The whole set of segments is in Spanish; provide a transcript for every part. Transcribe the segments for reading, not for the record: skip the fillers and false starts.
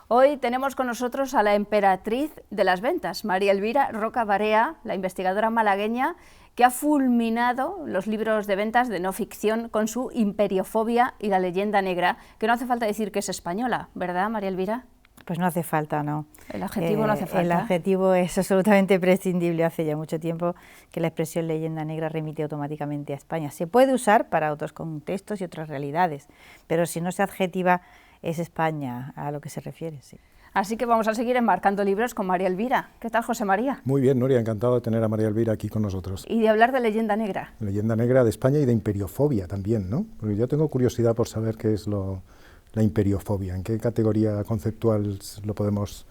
Hoy tenemos con nosotros a la emperatriz de las ventas, María Elvira Roca Barea, la investigadora malagueña que ha fulminado los libros de ventas de no ficción con su Imperiofobia y la leyenda negra, que no hace falta decir que es española, ¿verdad, María Elvira? Pues no hace falta, no. El adjetivo no hace falta. El adjetivo es absolutamente prescindible. Hace ya mucho tiempo que la expresión leyenda negra remite automáticamente a España. Se puede usar para otros contextos y otras realidades, pero si no se adjetiva, es España a lo que se refiere, sí. Así que vamos a seguir enmarcando libros con María Elvira. ¿Qué tal, José María? Muy bien, Nuria, encantado de tener a María Elvira aquí con nosotros. Y de hablar de leyenda negra. Leyenda negra de España y de imperiofobia también, ¿no? Porque yo tengo curiosidad por saber qué es la imperiofobia, en qué categoría conceptual lo podemos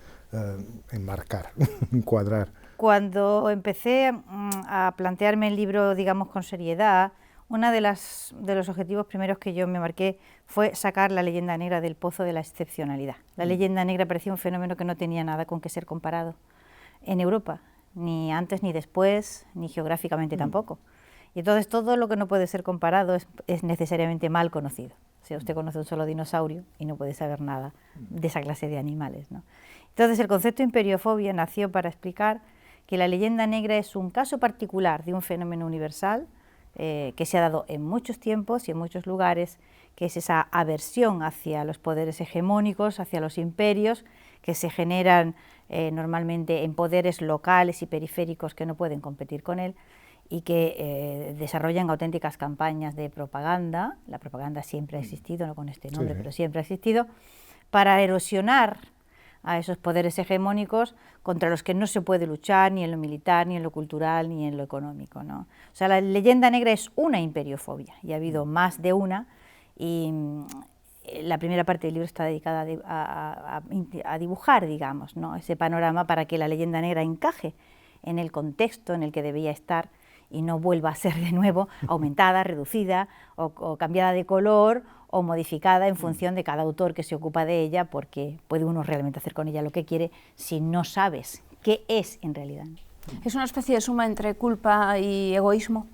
enmarcar, encuadrar. Cuando empecé a plantearme el libro, digamos, con seriedad, uno de los objetivos primeros que yo me marqué fue sacar la leyenda negra del pozo de la excepcionalidad. La leyenda negra parecía un fenómeno que no tenía nada con qué ser comparado en Europa, ni antes ni después, ni geográficamente tampoco. Y entonces todo lo que no puede ser comparado es necesariamente mal conocido. O sea, usted conoce un solo dinosaurio y no puede saber nada de esa clase de animales, ¿no? Entonces el concepto de imperiofobia nació para explicar que la leyenda negra es un caso particular de un fenómeno universal que se ha dado en muchos tiempos y en muchos lugares, que es esa aversión hacia los poderes hegemónicos, hacia los imperios, que se generan normalmente en poderes locales y periféricos que no pueden competir con él, y que desarrollan auténticas campañas de propaganda. La propaganda siempre ha existido, no con este nombre, pero siempre ha existido, para erosionar a esos poderes hegemónicos contra los que no se puede luchar ni en lo militar, ni en lo cultural, ni en lo económico, ¿no? O sea, la leyenda negra es una imperiofobia, y ha habido más de una, y la primera parte del libro está dedicada a dibujar, digamos, ¿no?, ese panorama para que la leyenda negra encaje en el contexto en el que debía estar y no vuelva a ser de nuevo aumentada, reducida o cambiada de color o modificada en función de cada autor que se ocupa de ella, porque puede uno realmente hacer con ella lo que quiere si no sabes qué es en realidad. ¿Es una especie de suma entre culpa y egoísmo?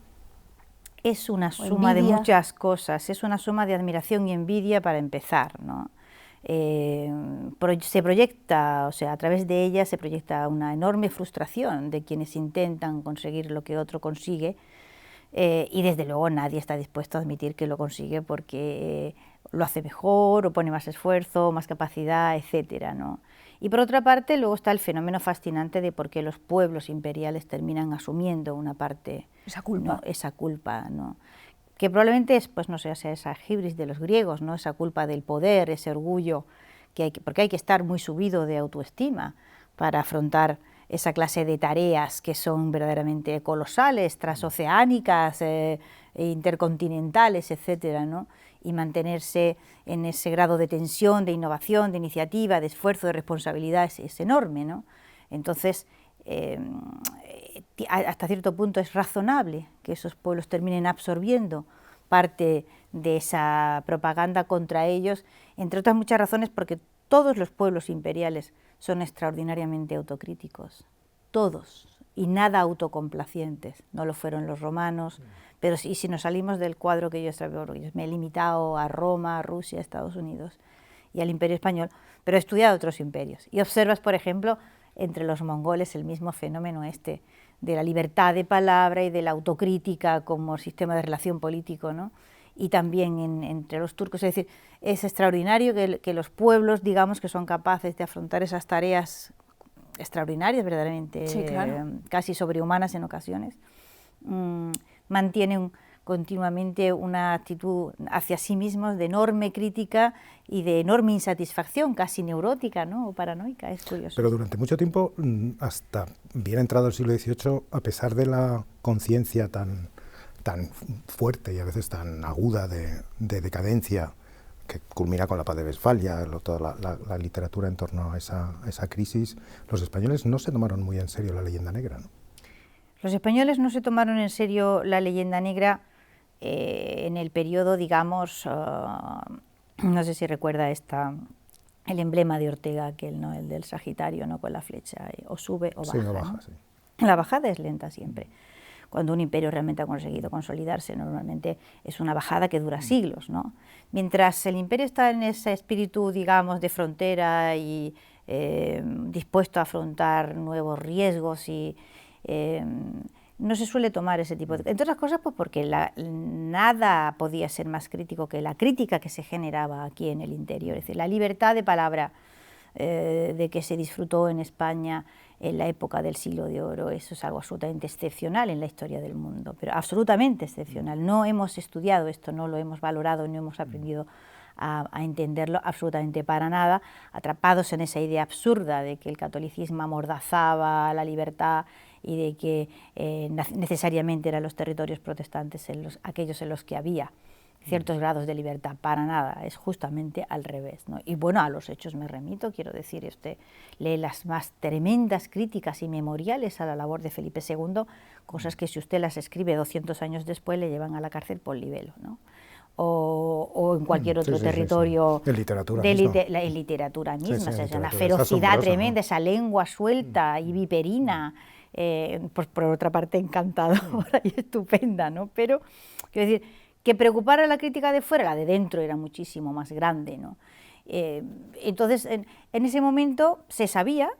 Es una suma de muchas cosas, es una suma de admiración y envidia para empezar, ¿no? Se proyecta, o sea, a través de ella se proyecta una enorme frustración de quienes intentan conseguir lo que otro consigue, y desde luego nadie está dispuesto a admitir que lo consigue porque lo hace mejor o pone más esfuerzo, más capacidad, etcétera, ¿no? Y por otra parte luego está el fenómeno fascinante de por qué los pueblos imperiales terminan asumiendo una parte, esa culpa, ¿no?, esa culpa, ¿no?, que probablemente es, pues no sé, sea esa hibris de los griegos, ¿no?, esa culpa del poder, ese orgullo, porque hay que estar muy subido de autoestima para afrontar esa clase de tareas que son verdaderamente colosales, transoceánicas, intercontinentales, etcétera, ¿no?, y mantenerse en ese grado de tensión, de innovación, de iniciativa, de esfuerzo, de responsabilidad es enorme, ¿no? Entonces, hasta cierto punto es razonable que esos pueblos terminen absorbiendo parte de esa propaganda contra ellos, entre otras muchas razones porque todos los pueblos imperiales son extraordinariamente autocríticos, todos, y nada autocomplacientes. No lo fueron los romanos, pero sí, si nos salimos del cuadro que yo me he limitado a Roma, a Rusia, a Estados Unidos y al Imperio Español, pero he estudiado otros imperios, y observas, por ejemplo, entre los mongoles el mismo fenómeno de la libertad de palabra y de la autocrítica como sistema de relación político, ¿no? Y también entre los turcos. Es decir, es extraordinario que los pueblos, digamos, que son capaces de afrontar esas tareas extraordinarias, verdaderamente, sí, claro, casi sobrehumanas en ocasiones, mantienen continuamente una actitud hacia sí mismos de enorme crítica y de enorme insatisfacción, casi neurótica, ¿no?, o paranoica. Es curioso. Pero durante mucho tiempo, hasta bien entrado el siglo XVIII, a pesar de la conciencia tan fuerte y a veces tan aguda de decadencia, que culmina con la paz de Westfalia, toda la literatura en torno a esa crisis, los españoles no se tomaron muy en serio la leyenda negra, ¿no? Los españoles no se tomaron en serio la leyenda negra en el periodo, digamos, no sé si recuerda el emblema de Ortega, aquel, ¿no?, el del Sagitario, ¿no?, con la flecha, o sube o baja. Sí, o baja, ¿no? Sí. La bajada es lenta siempre. Cuando un imperio realmente ha conseguido consolidarse, normalmente es una bajada que dura siglos, ¿no? Mientras el imperio está en ese espíritu, digamos, de frontera y dispuesto a afrontar nuevos riesgos y no se suele tomar ese tipo de... Entre otras cosas, pues porque nada podía ser más crítico que la crítica que se generaba aquí en el interior. Es decir, la libertad de palabra de que se disfrutó en España en la época del siglo de oro, eso es algo absolutamente excepcional en la historia del mundo, pero absolutamente excepcional. No hemos estudiado esto, no lo hemos valorado, no hemos aprendido a entenderlo absolutamente para nada, atrapados en esa idea absurda de que el catolicismo amordazaba la libertad y de que necesariamente eran los territorios protestantes aquellos en los que había ciertos grados de libertad. Para nada, es justamente al revés, ¿no? Y bueno, a los hechos me remito, quiero decir, usted lee las más tremendas críticas y memoriales a la labor de Felipe II, cosas que si usted las escribe 200 años después le llevan a la cárcel por libelo, ¿no? O en cualquier otro territorio. En literatura en literatura misma, o sea, una ferocidad tremenda, ¿no? Esa lengua suelta y viperina, por otra parte encantadora y estupenda, ¿no? Pero, quiero decir, que preocupara la crítica de fuera, la de dentro era muchísimo más grande, ¿no? Entonces, en ese momento se sabe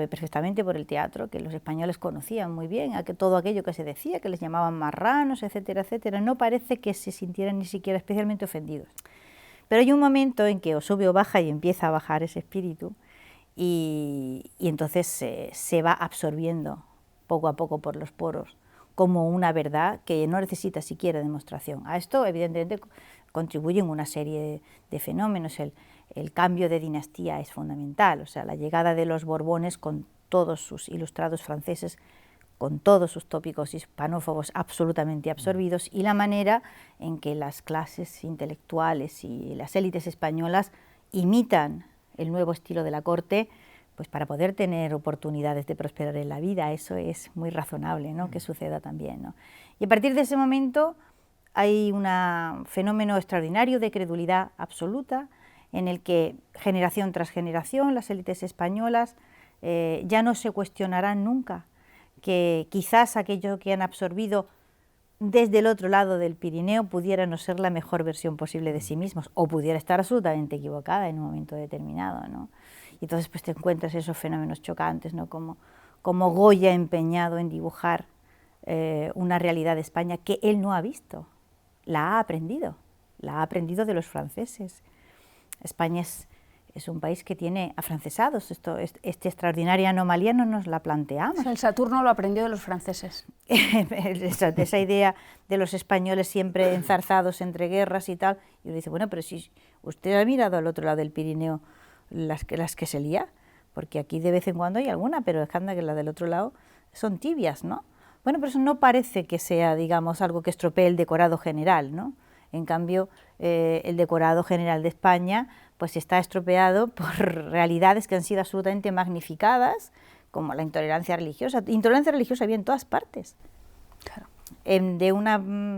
perfectamente por el teatro, que los españoles conocían muy bien todo aquello que se decía, que les llamaban marranos, etcétera, etcétera. No parece que se sintieran ni siquiera especialmente ofendidos. Pero hay un momento en que o sube o baja y empieza a bajar ese espíritu y entonces se va absorbiendo poco a poco por los poros como una verdad que no necesita siquiera demostración. A esto, evidentemente, contribuyen una serie de fenómenos. El cambio de dinastía es fundamental, o sea, la llegada de los Borbones con todos sus ilustrados franceses, con todos sus tópicos hispanófobos absolutamente absorbidos, y la manera en que las clases intelectuales y las élites españolas imitan el nuevo estilo de la corte, pues para poder tener oportunidades de prosperar en la vida. Eso es muy razonable, ¿no?, que suceda también, ¿no? Y a partir de ese momento hay un fenómeno extraordinario de credulidad absoluta, en el que generación tras generación las élites españolas ya no se cuestionarán nunca que quizás aquello que han absorbido desde el otro lado del Pirineo pudiera no ser la mejor versión posible de sí mismos, o pudiera estar absolutamente equivocada en un momento determinado, ¿no? Y entonces pues te encuentras esos fenómenos chocantes, ¿no?, como Goya empeñado en dibujar una realidad de España que él no ha visto, la ha aprendido de los franceses. España es un país que tiene afrancesados, esta extraordinaria anomalía no nos la planteamos. El Saturno lo aprendió de los franceses. esa idea de los españoles siempre enzarzados entre guerras y tal, y uno dice, bueno, pero si usted ha mirado al otro lado del Pirineo las que se lía, porque aquí de vez en cuando hay alguna, pero es que anda que las del otro lado son tibias, ¿no? Bueno, pero eso no parece que sea, digamos, algo que estropee el decorado general, ¿no? En cambio, el decorado general de España pues está estropeado por realidades que han sido absolutamente magnificadas, como la intolerancia religiosa. Intolerancia religiosa había en todas partes. Claro.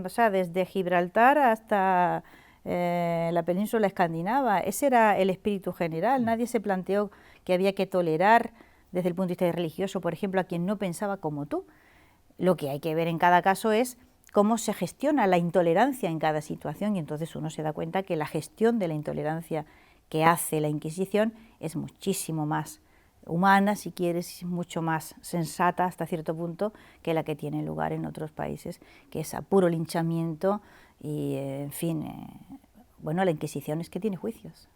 O sea, desde Gibraltar hasta la península escandinava. Ese era el espíritu general. Nadie se planteó que había que tolerar desde el punto de vista religioso, por ejemplo, a quien no pensaba como tú. Lo que hay que ver en cada caso es cómo se gestiona la intolerancia en cada situación, y entonces uno se da cuenta que la gestión de la intolerancia que hace la Inquisición es muchísimo más humana, si quieres, mucho más sensata hasta cierto punto que la que tiene lugar en otros países, que es a puro linchamiento y, en fin, bueno, la Inquisición es que tiene juicios.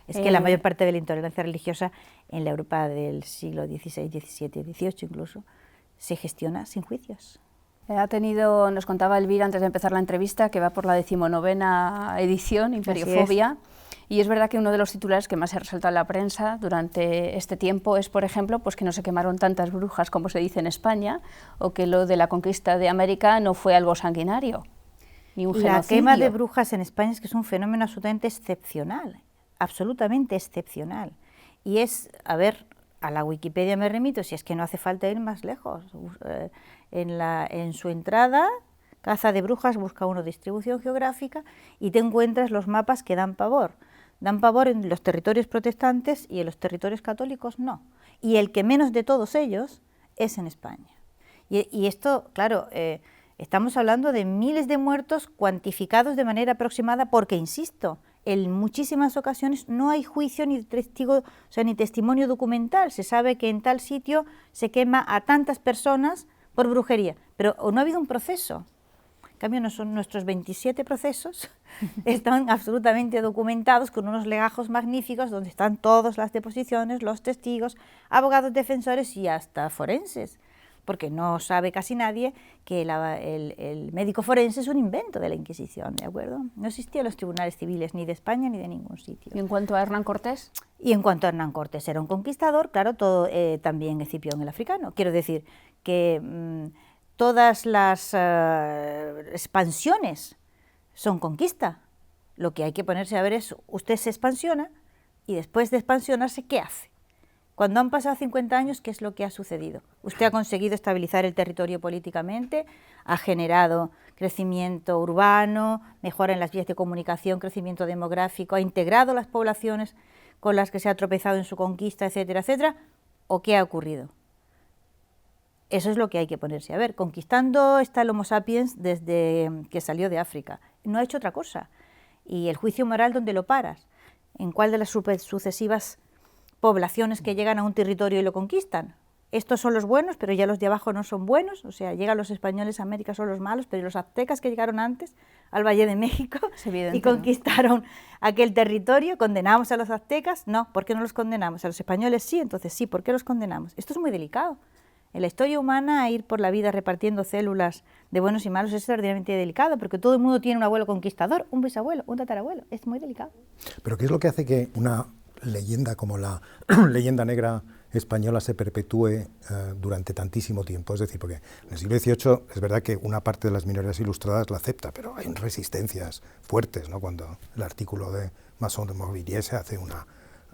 Es que la mayor parte de la intolerancia religiosa en la Europa del siglo XVI, XVII, XVIII incluso, se gestiona sin juicios. Nos contaba Elvira antes de empezar la entrevista, que va por la 19ª edición, Imperiofobia, y es verdad que uno de los titulares que más se resalta en la prensa durante este tiempo es, por ejemplo, pues que no se quemaron tantas brujas como se dice en España, o que lo de la conquista de América no fue algo sanguinario, ni un genocidio. La quema de brujas en España es que es un fenómeno absolutamente excepcional, absolutamente excepcional, y es, a ver, a la Wikipedia me remito, si es que no hace falta ir más lejos. En su entrada, caza de brujas, busca uno distribución geográfica y te encuentras los mapas que dan pavor. Dan pavor en los territorios protestantes y en los territorios católicos no. Y el que menos de todos ellos es en España. Y esto, claro, estamos hablando de miles de muertos cuantificados de manera aproximada porque, insisto, en muchísimas ocasiones no hay juicio ni testigo, o sea, ni testimonio documental. Se sabe que en tal sitio se quema a tantas personas por brujería, pero no ha habido un proceso. En cambio, nuestros 27 procesos están absolutamente documentados con unos legajos magníficos donde están todas las deposiciones, los testigos, abogados defensores y hasta forenses, porque no sabe casi nadie que el médico forense es un invento de la Inquisición, ¿de acuerdo? No existían los tribunales civiles ni de España ni de ningún sitio. ¿Y en cuanto a Hernán Cortés? Y en cuanto a Hernán Cortés, era un conquistador, claro, todo, también Escipión el africano. Quiero decir que todas las expansiones son conquista. Lo que hay que ponerse a ver es, usted se expansiona y después de expansionarse, ¿qué hace? Cuando han pasado 50 años, ¿qué es lo que ha sucedido? Usted ha conseguido estabilizar el territorio políticamente, ha generado crecimiento urbano, mejora en las vías de comunicación, crecimiento demográfico, ha integrado las poblaciones con las que se ha tropezado en su conquista, etcétera, etcétera, ¿o qué ha ocurrido? Eso es lo que hay que ponerse a ver. Conquistando está el Homo sapiens desde que salió de África. No ha hecho otra cosa. Y el juicio moral, ¿dónde lo paras? ¿En cuál de las sucesivas poblaciones que llegan a un territorio y lo conquistan? Estos son los buenos, pero ya los de abajo no son buenos. O sea, llegan los españoles a América, son los malos, pero los aztecas que llegaron antes al Valle de México y conquistaron aquel territorio, ¿condenamos a los aztecas? No, ¿por qué no los condenamos? A los españoles sí, entonces sí, ¿por qué los condenamos? Esto es muy delicado. En la historia humana, ir por la vida repartiendo células de buenos y malos es extraordinariamente delicado, porque todo el mundo tiene un abuelo conquistador, un bisabuelo, un tatarabuelo. Es muy delicado. ¿Pero qué es lo que hace que una leyenda como la leyenda negra española se perpetúe durante tantísimo tiempo? Es decir, porque en el siglo XVIII es verdad que una parte de las minorías ilustradas la acepta, pero hay resistencias fuertes, ¿no? Cuando el artículo de Masson de Morvilliers se hace una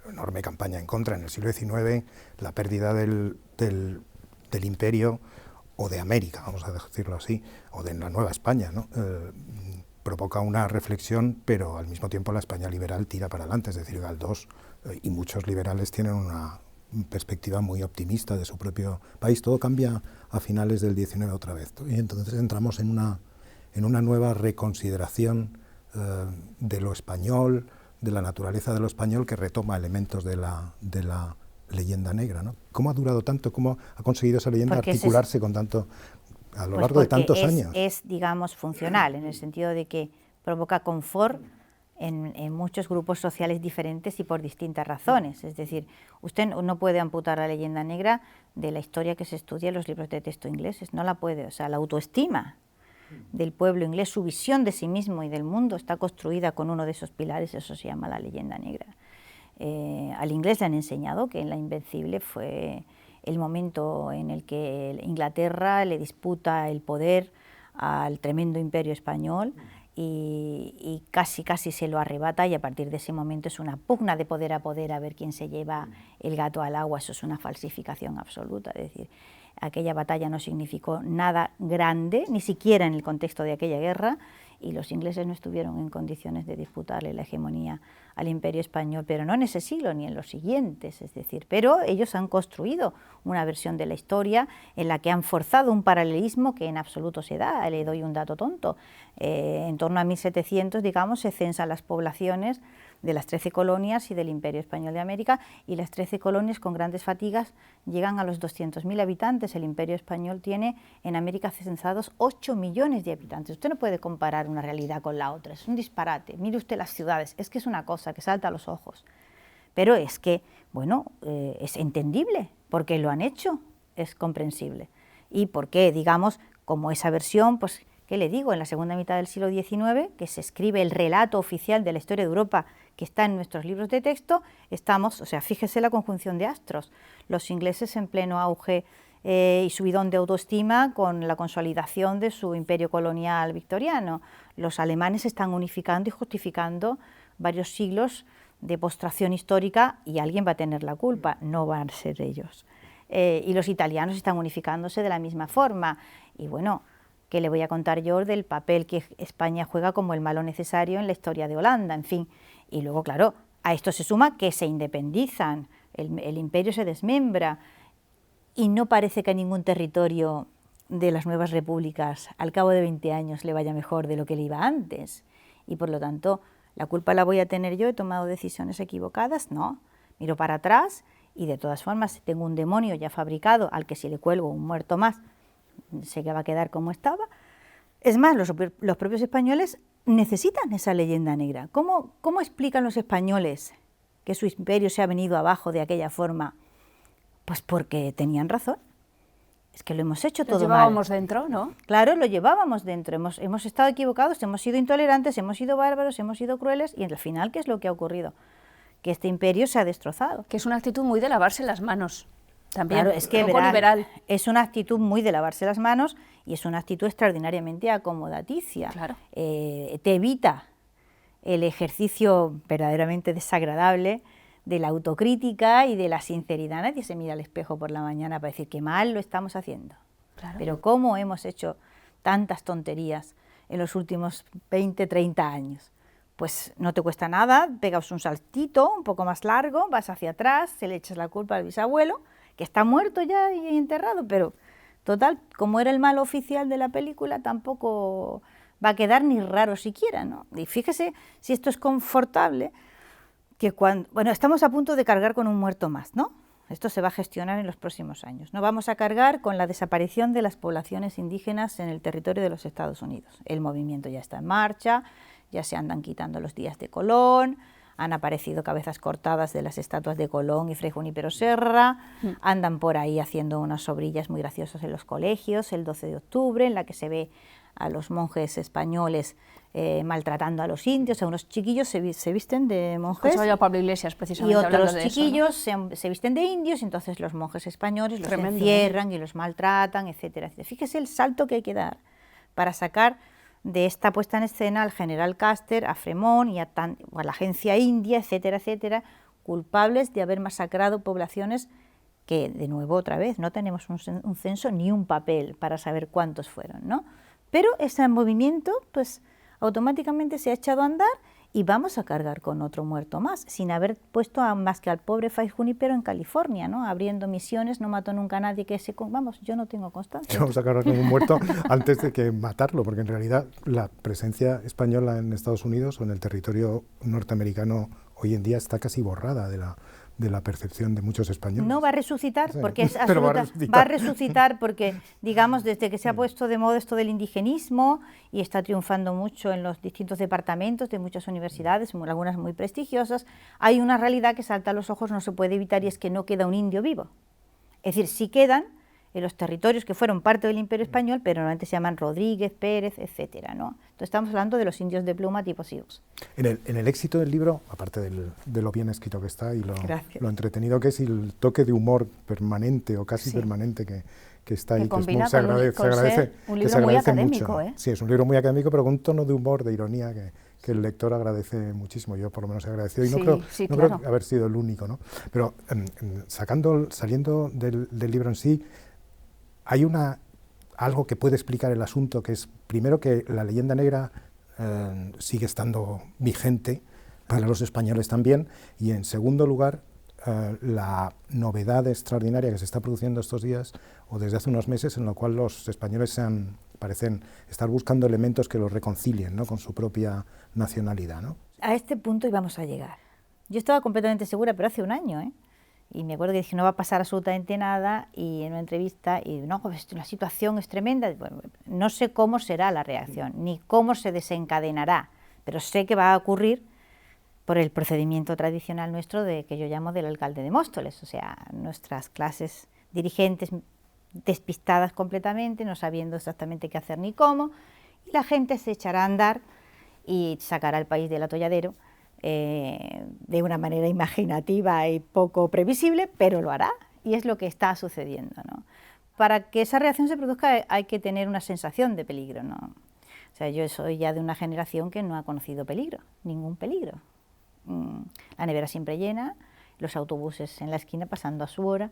enorme campaña en contra. En el siglo XIX, la pérdida del imperio, o de América, vamos a decirlo así, o de la Nueva España, ¿no? Provoca una reflexión, pero al mismo tiempo la España liberal tira para adelante, es decir, Galdós y muchos liberales tienen una perspectiva muy optimista de su propio país. Todo cambia a finales del XIX otra vez, y entonces entramos en una nueva reconsideración de lo español, de la naturaleza de lo español, que retoma elementos de la leyenda negra, ¿no? ¿Cómo ha durado tanto? ¿Cómo ha conseguido esa leyenda articularse con tanto, a lo largo de tantos años? Es, digamos, funcional, en el sentido de que provoca confort en muchos grupos sociales diferentes y por distintas razones. Es decir, usted no puede amputar la leyenda negra de la historia que se estudia en los libros de texto ingleses, no la puede. O sea, la autoestima del pueblo inglés, su visión de sí mismo y del mundo está construida con uno de esos pilares, eso se llama la leyenda negra. Al inglés le han enseñado que en La Invencible fue el momento en el que Inglaterra le disputa el poder al tremendo imperio español y casi se lo arrebata, y a partir de ese momento es una pugna de poder a ver quién se lleva el gato al agua. Eso es una falsificación absoluta. Es decir, aquella batalla no significó nada grande, ni siquiera en el contexto de aquella guerra, y los ingleses no estuvieron en condiciones de disputarle la hegemonía al imperio español, pero no en ese siglo ni en los siguientes, es decir, pero ellos han construido una versión de la historia en la que han forzado un paralelismo que en absoluto se da. Le doy un dato tonto: en torno a 1700, digamos, se censan las poblaciones de las 13 colonias y del Imperio Español de América, y las 13 colonias con grandes fatigas llegan a los 200.000 habitantes. El Imperio Español tiene en América censados 8 millones de habitantes. Usted no puede comparar una realidad con la otra, es un disparate. Mire usted las ciudades, es que es una cosa que salta a los ojos. Pero es que, bueno, es entendible, porque lo han hecho, es comprensible. Y porque, digamos, como esa versión, pues, ¿qué le digo? En la segunda mitad del siglo XIX, que se escribe el relato oficial de la historia de Europa que está en nuestros libros de texto, estamos, o sea, fíjese la conjunción de astros. Los ingleses en pleno auge y subidón de autoestima con la consolidación de su imperio colonial victoriano. Los alemanes están unificando y justificando varios siglos de postración histórica, y alguien va a tener la culpa, no van a ser ellos. Y los italianos están unificándose de la misma forma. Y bueno, ¿qué le voy a contar yo del papel que España juega como el malo necesario en la historia de Holanda? En fin, y luego, claro, a esto se suma que se independizan, el imperio se desmembra, y no parece que ningún territorio de las nuevas repúblicas al cabo de 20 años le vaya mejor de lo que le iba antes. Y por lo tanto, ¿la culpa la voy a tener yo? ¿He tomado decisiones equivocadas? No. Miro para atrás y de todas formas tengo un demonio ya fabricado al que si le cuelgo un muerto más, sé que va a quedar como estaba. Es más, los propios españoles necesitan esa leyenda negra. ¿Cómo explican los españoles que su imperio se ha venido abajo de aquella forma? Pues porque tenían razón. Es que lo hemos hecho todo mal. Lo llevábamos dentro, ¿no? Claro, lo llevábamos dentro. Hemos estado equivocados, hemos sido intolerantes, hemos sido bárbaros, hemos sido crueles, y al final, ¿qué es lo que ha ocurrido? Que este imperio se ha destrozado. Que es una actitud muy de lavarse las manos. También, claro, es que un poco liberal. Es una actitud muy de lavarse las manos y es una actitud extraordinariamente acomodaticia. Claro. Te evita el ejercicio verdaderamente desagradable de la autocrítica y de la sinceridad. Nadie se mira al espejo por la mañana para decir que mal lo estamos haciendo. Claro. Pero cómo hemos hecho tantas tonterías en los últimos 20, 30 años. Pues no te cuesta nada, pegas un saltito un poco más largo, vas hacia atrás, se le echas la culpa al bisabuelo, que está muerto ya y enterrado, pero total, como era el malo oficial de la película, tampoco va a quedar ni raro siquiera, ¿no? Y fíjese si esto es confortable, que bueno, estamos a punto de cargar con un muerto más, ¿no? Esto se va a gestionar en los próximos años. No vamos a cargar con la desaparición de las poblaciones indígenas en el territorio de los Estados Unidos. El movimiento ya está en marcha, ya se andan quitando los días de Colón, han aparecido cabezas cortadas de las estatuas de Colón y Fray Junípero Serra, andan por ahí haciendo unas sobrillas muy graciosas en los colegios el 12 de octubre, en la que se ve a los monjes españoles maltratando a los indios, a unos chiquillos se visten de monjes. Escuchaba yo a Pablo Iglesias precisamente y otros hablando de chiquillos eso, ¿no? se visten de indios, y entonces los monjes españoles los Tremendo, encierran y los maltratan, etcétera, etcétera. Fíjese el salto que hay que dar para sacar de esta puesta en escena al general Custer, a Fremont y a la agencia india, etcétera, etcétera, culpables de haber masacrado poblaciones que, de nuevo, otra vez, no tenemos un censo ni un papel para saber cuántos fueron, ¿no? Pero ese movimiento, pues, automáticamente se ha echado a andar y vamos a cargar con otro muerto más, sin haber puesto más que al pobre Fray Junípero en California, ¿no? Abriendo misiones, no mató nunca a nadie que vamos, yo no tengo constancia. Vamos a cargar con un muerto antes de que matarlo, porque en realidad la presencia española en Estados Unidos o en el territorio norteamericano hoy en día está casi borrada de la percepción de muchos españoles. No va a resucitar, Sí, porque es pero absoluta, va a resucitar porque, digamos, desde que se ha puesto de moda esto del indigenismo y está triunfando mucho en los distintos departamentos de muchas universidades, algunas muy prestigiosas, hay una realidad que salta a los ojos, no se puede evitar, y es que no queda un indio vivo. Es decir, sí quedan en los territorios que fueron parte del Imperio Español, pero normalmente se llaman Rodríguez, Pérez, etcétera, ¿no? Entonces estamos hablando de los indios de pluma tipo Sioux. En el éxito del libro, aparte de lo bien escrito que está y lo entretenido que es, y el toque de humor permanente o casi permanente que está ahí, que se agradece un libro muy académico, mucho. Sí, es un libro muy académico, pero con un tono de humor, de ironía, que el lector agradece muchísimo. Yo por lo menos he agradecido, y no creo haber sido el único, ¿no? Pero saliendo del libro en sí, hay algo que puede explicar el asunto, que es, primero, que la leyenda negra sigue estando vigente para los españoles también, y en segundo lugar, la novedad extraordinaria que se está produciendo estos días, o desde hace unos meses, en la cual los españoles parecen estar buscando elementos que los reconcilien, ¿no?, con su propia nacionalidad, ¿no? A este punto íbamos a llegar. Yo estaba completamente segura, pero hace un año, y me acuerdo que dije, no va a pasar absolutamente nada, y en una entrevista, y no, pues la situación es tremenda. Bueno, no sé cómo será la reacción, ni cómo se desencadenará, pero sé que va a ocurrir por el procedimiento tradicional nuestro que yo llamo del alcalde de Móstoles, o sea, nuestras clases dirigentes despistadas completamente, no sabiendo exactamente qué hacer ni cómo, y la gente se echará a andar y sacará al país del atolladero, de una manera imaginativa y poco previsible, pero lo hará, y es lo que está sucediendo, ¿no? Para que esa reacción se produzca hay que tener una sensación de peligro, ¿no? O sea, yo soy ya de una generación que no ha conocido peligro, ningún peligro. La nevera siempre llena, los autobuses en la esquina pasando a su hora,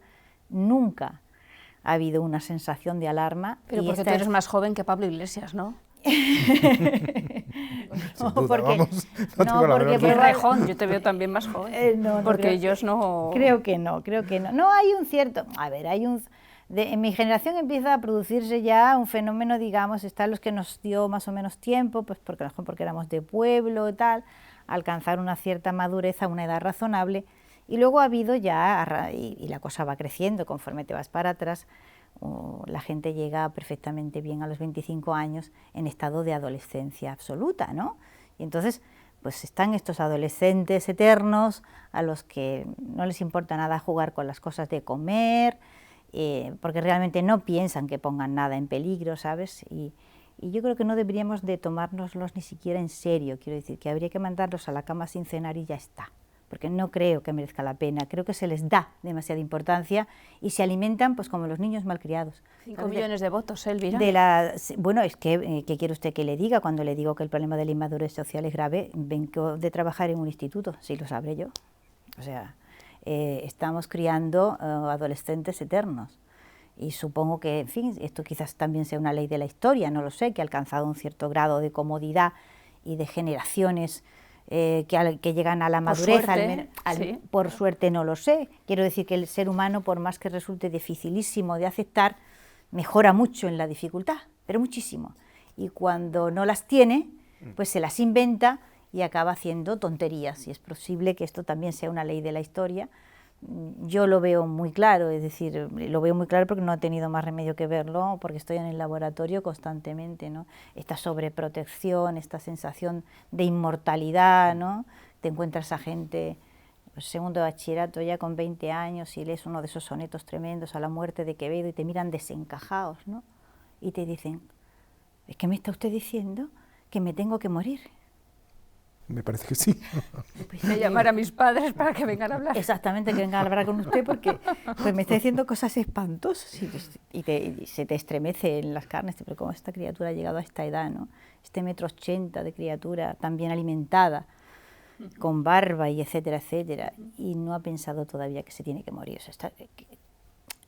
nunca ha habido una sensación de alarma. Pero porque tú eres más joven que Pablo Iglesias, ¿no? Porque es rejón, yo te veo también más joven, porque ellos no... Creo que no. No hay un cierto... A ver, En mi generación empieza a producirse ya un fenómeno, digamos, están los que nos dio más o menos tiempo, pues porque éramos de pueblo y tal, alcanzar una cierta madurez a una edad razonable, y luego ha habido ya, y la cosa va creciendo conforme te vas para atrás, la gente llega perfectamente bien a los 25 años en estado de adolescencia absoluta, ¿no? Y entonces, pues están estos adolescentes eternos a los que no les importa nada jugar con las cosas de comer, porque realmente no piensan que pongan nada en peligro, ¿sabes? Y yo creo que no deberíamos de tomárnoslos ni siquiera en serio, quiero decir, que habría que mandarlos a la cama sin cenar y ya está, porque no creo que merezca la pena, creo que se les da demasiada importancia y se alimentan pues como los niños malcriados. 5 millones de votos, Elvira. Bueno, es que, ¿qué quiere usted que le diga? Cuando le digo que el problema de la inmadurez social es grave, vengo de trabajar en un instituto, sí lo sabré yo. O sea, estamos criando adolescentes eternos. Y supongo que, en fin, esto quizás también sea una ley de la historia, no lo sé, que ha alcanzado un cierto grado de comodidad y de generaciones que llegan a la madurez, por suerte no lo sé. Quiero decir que el ser humano, por más que resulte dificilísimo de aceptar, mejora mucho en la dificultad, pero muchísimo. Y cuando no las tiene, pues se las inventa y acaba haciendo tonterías. Y es posible que esto también sea una ley de la historia. Yo lo veo muy claro, es decir, lo veo muy claro porque no he tenido más remedio que verlo, porque estoy en el laboratorio constantemente, ¿no? Esta sobreprotección, esta sensación de inmortalidad, ¿no? Te encuentras a gente, pues, segundo de bachillerato ya con 20 años y lees uno de esos sonetos tremendos a la muerte de Quevedo y te miran desencajados, ¿no? Y te dicen, ¿es que me está usted diciendo que me tengo que morir? Me parece que sí. Pues voy a llamar a mis padres para que vengan a hablar. Exactamente, que vengan a hablar con usted porque pues me está diciendo cosas espantosas y se te estremece en las carnes, pero cómo esta criatura ha llegado a esta edad, ¿no? Este 1,80 m de criatura tan bien alimentada, con barba y etcétera, etcétera, y no ha pensado todavía que se tiene que morir. O sea,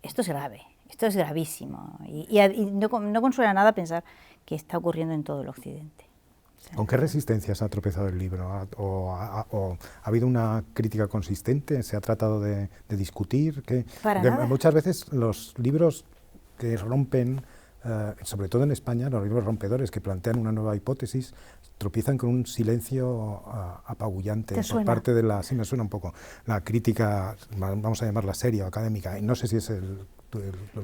esto es grave, esto es gravísimo y no consuela nada pensar que está ocurriendo en todo el Occidente. ¿Con qué resistencias ha tropezado el libro? ¿Ha habido una crítica consistente? ¿Se ha tratado de discutir? Muchas veces los libros que rompen, sobre todo en España, los libros rompedores que plantean una nueva hipótesis, tropiezan con un silencio apabullante por parte de la... Sí, me suena un poco. La crítica, vamos a llamarla seria o académica, y no sé si es el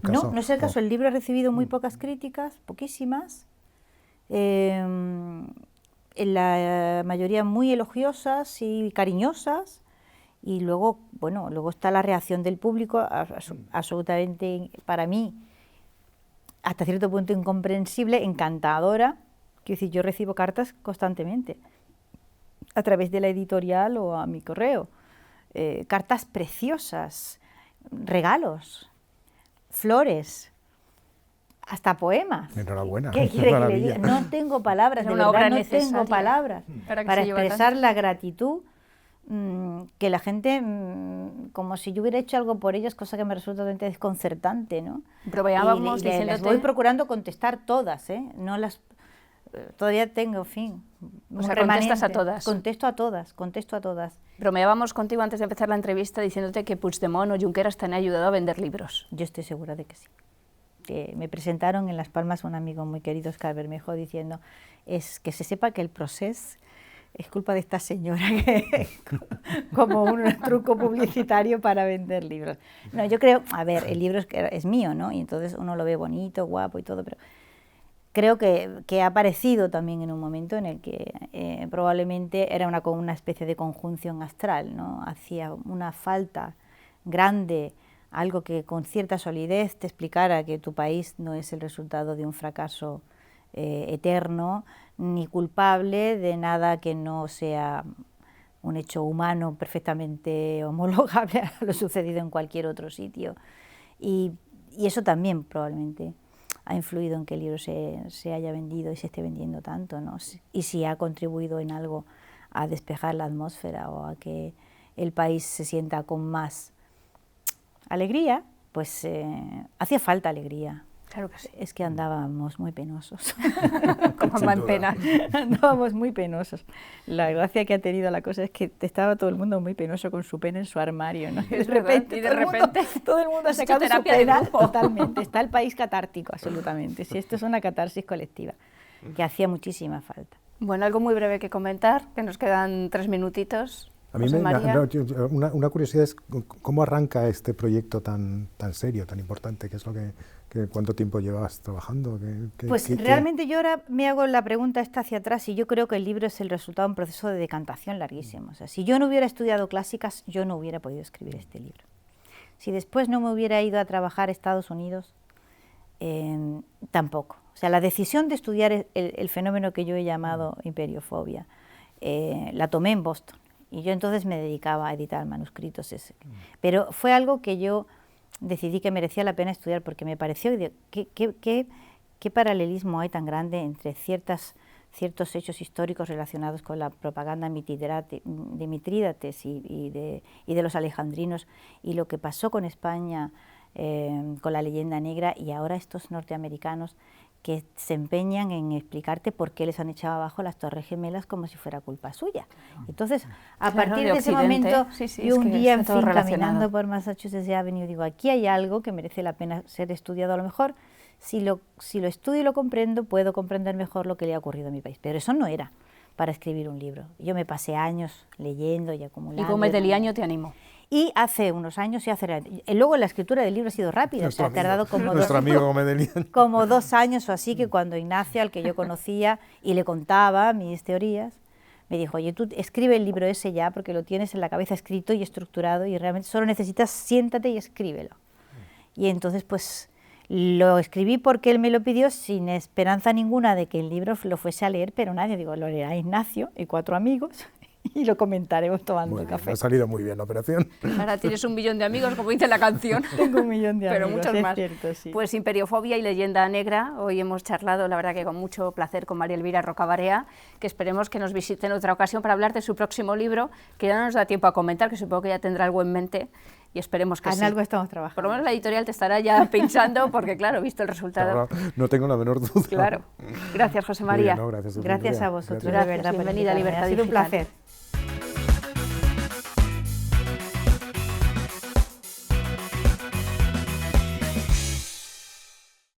caso. No es el caso. El libro ha recibido muy pocas críticas, poquísimas. En la mayoría muy elogiosas y cariñosas, y luego, bueno, luego está la reacción del público, absolutamente, para mí, hasta cierto punto incomprensible, encantadora. Quiero decir, yo recibo cartas constantemente, a través de la editorial o a mi correo, cartas preciosas, regalos, flores, hasta poemas. Enhorabuena. ¿Qué quiere que le diga? No tengo palabras, de verdad no tengo palabras para expresar la gratitud que la gente, como si yo hubiera hecho algo por ellos, cosa que me resulta totalmente desconcertante, ¿no? Pero vayábamos les voy procurando contestar todas, ¿eh? No las... Todavía tengo, en fin, o sea, contestas a todas. Contesto a todas. Bromeábamos contigo antes de empezar la entrevista diciéndote que Puigdemont o Junqueras te han ayudado a vender libros. Yo estoy segura de que sí. Que me presentaron en Las Palmas un amigo muy querido, Óscar Bermejo, diciendo es que se sepa que el procés es culpa de esta señora, que como un truco publicitario para vender libros. No, yo creo, a ver, el libro es mío, ¿no? Y entonces uno lo ve bonito, guapo y todo, pero creo que ha aparecido también en un momento en el que probablemente era una especie de conjunción astral, ¿no? Hacía una falta grande, algo que con cierta solidez te explicara que tu país no es el resultado de un fracaso eterno, ni culpable de nada que no sea un hecho humano perfectamente homologable a lo sucedido en cualquier otro sitio. Y eso también probablemente ha influido en que el libro se haya vendido y se esté vendiendo tanto, ¿no? Y si ha contribuido en algo a despejar la atmósfera o a que el país se sienta con más alegría, pues hacía falta alegría. Claro que sí. Es que andábamos muy penosos. Como Sin mamá en duda. pena. Andábamos muy penosos. La gracia que ha tenido la cosa es que estaba todo el mundo muy penoso con su pena en su armario, ¿no? Y Es verdad, y de repente todo el mundo ha es tu sacado su terapia de pena. grupo. Totalmente. Está el país catártico, absolutamente. Sí, esto es una catarsis colectiva que hacía muchísima falta. Bueno, algo muy breve que comentar, que nos quedan 3 minutitos. A mí José María. una curiosidad es cómo arranca este proyecto tan serio, tan importante, ¿qué es lo que cuánto tiempo llevas trabajando? Pues realmente yo ahora me hago la pregunta esta hacia atrás y yo creo que el libro es el resultado de un proceso de decantación larguísimo. O sea, si yo no hubiera estudiado clásicas, yo no hubiera podido escribir este libro. Si después no me hubiera ido a trabajar a Estados Unidos, tampoco. O sea, la decisión de estudiar el fenómeno que yo he llamado imperiofobia, la tomé en Boston. Y yo entonces me dedicaba a editar manuscritos. Pero fue algo que yo decidí que merecía la pena estudiar porque me pareció qué paralelismo hay tan grande entre ciertos hechos históricos relacionados con la propaganda de Mitrídates y de los alejandrinos y lo que pasó con España con la leyenda negra y ahora estos norteamericanos que se empeñan en explicarte por qué les han echado abajo las Torres Gemelas como si fuera culpa suya. Entonces, a partir de ese momento, yo un día, en fin, caminando por Massachusetts Avenue, digo, aquí hay algo que merece la pena ser estudiado. A lo mejor, si lo estudio y lo comprendo, puedo comprender mejor lo que le ha ocurrido a mi país. Pero eso no era para escribir un libro. Yo me pasé años leyendo y acumulando. Y Gómez de Liaño te animó. Y hace unos años, luego la escritura del libro ha sido rápida, o sea, ha tardado como 2 años o así, que cuando Ignacio, al que yo conocía y le contaba mis teorías, me dijo, oye, tú escribe el libro ese ya, porque lo tienes en la cabeza escrito y estructurado y realmente solo necesitas, siéntate y escríbelo. Y entonces, pues, lo escribí porque él me lo pidió sin esperanza ninguna de que el libro lo fuese a leer, pero nadie, digo, lo leerá Ignacio y 4 amigos. Y lo comentaremos tomando café. Ha salido muy bien la operación. Ahora tienes 1 millón de amigos, como dice la canción. Tengo 1 millón de pero amigos, muchos más. Cierto, sí. Pues imperiofobia y leyenda negra. Hoy hemos charlado, la verdad que con mucho placer, con María Elvira Roca Barea, que esperemos que nos visite en otra ocasión para hablar de su próximo libro, que ya no nos da tiempo a comentar, que supongo que ya tendrá algo en mente. Y esperemos que sí. En algo estamos trabajando. Por lo menos la editorial te estará ya pinchando, porque claro, visto el resultado. No tengo la menor duda. Claro. Gracias, José María. Bien, no, gracias a vosotros, Gracias, de verdad. bienvenida a Libertad Ha sido un Digital. placer.